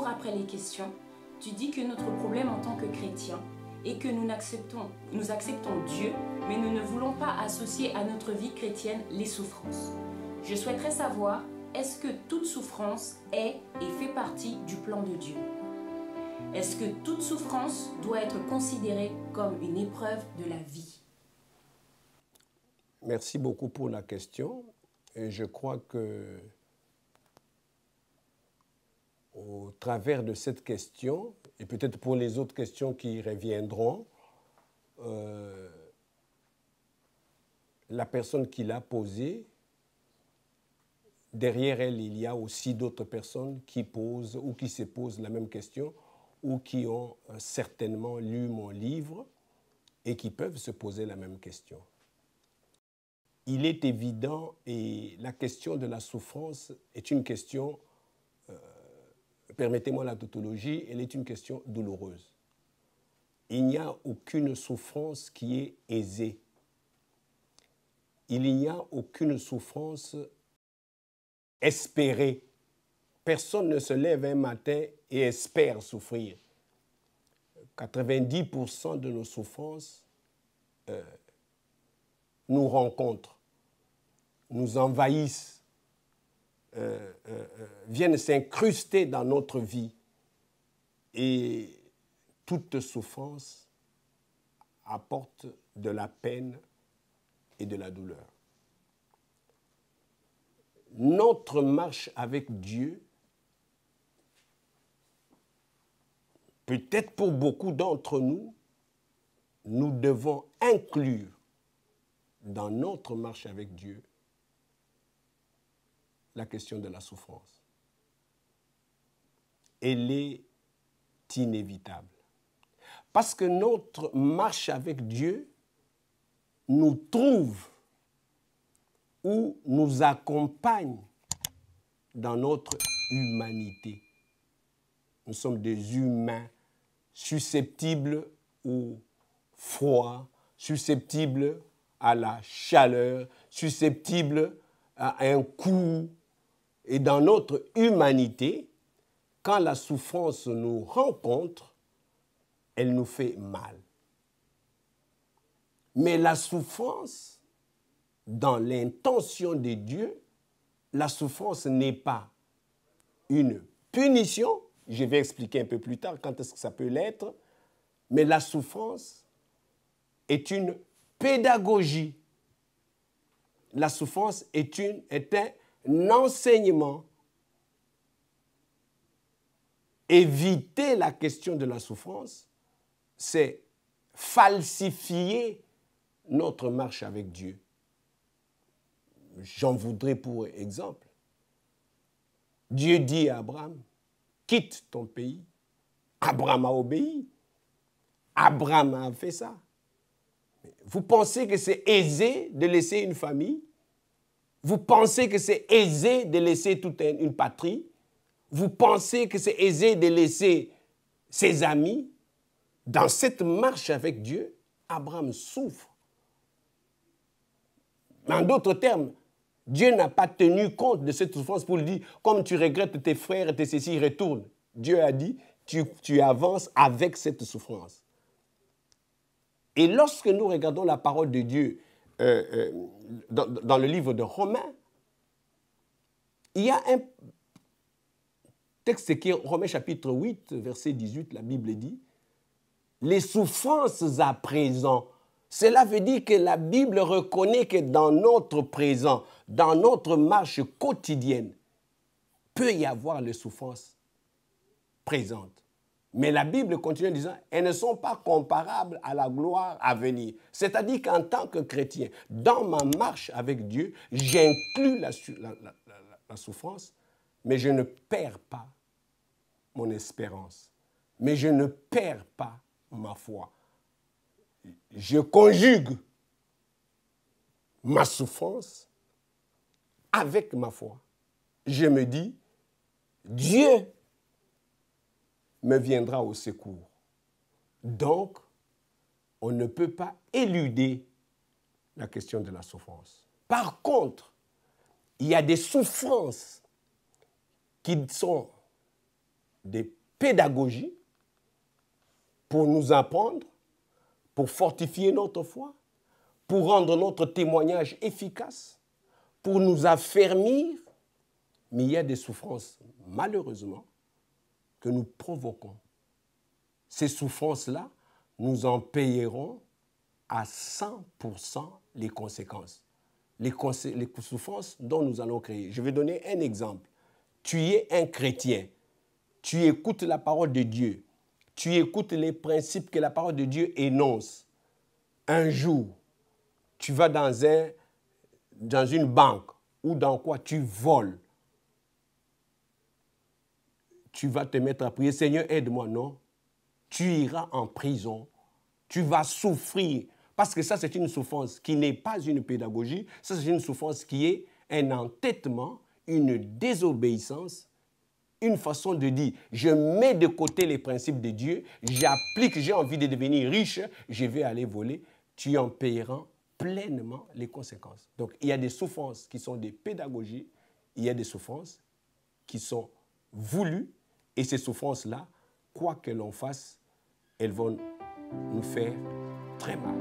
après les questions, tu dis que notre problème en tant que chrétiens est que nous acceptons Dieu, mais nous ne voulons pas associer à notre vie chrétienne les souffrances. Je souhaiterais savoir, est-ce que toute souffrance est et fait partie du plan de Dieu? Est-ce que toute souffrance doit être considérée comme une épreuve de la vie? Merci beaucoup pour la question. Et je crois que au travers de cette question, et peut-être pour les autres questions qui reviendront, la personne qui l'a posée, derrière elle, il y a aussi d'autres personnes qui posent ou qui se posent la même question ou qui ont certainement lu mon livre et qui peuvent se poser la même question. Il est évident, et la question de la souffrance est une question, permettez-moi la tautologie, elle est une question douloureuse. Il n'y a aucune souffrance qui est aisée. Il n'y a aucune souffrance espérée. Personne ne se lève un matin et espère souffrir. 90% de nos souffrances nous rencontrent, nous envahissent, viennent s'incruster dans notre vie. Et toute souffrance apporte de la peine et de la douleur. Notre marche avec Dieu, peut-être pour beaucoup d'entre nous, nous devons inclure dans notre marche avec Dieu la question de la souffrance. Elle est inévitable. Parce que notre marche avec Dieu nous trouve ou nous accompagne dans notre humanité. Nous sommes des humains susceptibles au froid, susceptibles à la chaleur, susceptibles à un coup. Et dans notre humanité, quand la souffrance nous rencontre, elle nous fait mal. Mais la souffrance, dans l'intention de Dieu, la souffrance n'est pas une punition, je vais expliquer un peu plus tard quand est-ce que ça peut l'être, mais la souffrance est une pédagogie. La souffrance est un enseignement. Éviter la question de la souffrance, c'est falsifier notre marche avec Dieu. J'en voudrais pour exemple. Dieu dit à Abraham, quitte ton pays. Abraham a obéi. Abraham a fait ça. Vous pensez que c'est aisé de laisser une famille? Vous pensez que c'est aisé de laisser toute une patrie? Vous pensez que c'est aisé de laisser ses amis? Dans cette marche avec Dieu, Abraham souffre. En d'autres termes, Dieu n'a pas tenu compte de cette souffrance pour lui dire, comme tu regrettes tes frères et tes ceci, retourne. Dieu a dit, tu avances avec cette souffrance. Et lorsque nous regardons la parole de Dieu dans le livre de Romains, il y a un texte qui est Romains chapitre 8, verset 18, la Bible dit, les souffrances à présent. Cela veut dire que la Bible reconnaît que dans notre présent, dans notre marche quotidienne, peut y avoir les souffrances présentes. Mais la Bible continue en disant, elles ne sont pas comparables à la gloire à venir. C'est-à-dire qu'en tant que chrétien, dans ma marche avec Dieu, j'inclus la souffrance, mais je ne perds pas mon espérance. Mais je ne perds pas ma foi. Je conjugue ma souffrance avec ma foi. Je me dis, Dieu me viendra au secours. Donc, on ne peut pas éluder la question de la souffrance. Par contre, il y a des souffrances qui sont des pédagogies pour nous apprendre, pour fortifier notre foi, pour rendre notre témoignage efficace, pour nous affermir. Mais il y a des souffrances, malheureusement, que nous provoquons. Ces souffrances-là, nous en payerons à 100% les conséquences. Les souffrances dont nous allons créer. Je vais donner un exemple. Tu es un chrétien. Tu écoutes la parole de Dieu. Tu écoutes les principes que la parole de Dieu énonce. Un jour, tu vas dans une banque ou dans quoi tu voles. Tu vas te mettre à prier, Seigneur, aide-moi, non? Tu iras en prison. Tu vas souffrir. Parce que ça, c'est une souffrance qui n'est pas une pédagogie. Ça, c'est une souffrance qui est un entêtement, une désobéissance, une façon de dire, je mets de côté les principes de Dieu, j'applique, j'ai envie de devenir riche, je vais aller voler. Tu en payeras pleinement les conséquences. Donc, il y a des souffrances qui sont des pédagogies, il y a des souffrances qui sont voulues, et ces souffrances-là, quoi que l'on fasse, elles vont nous faire très mal.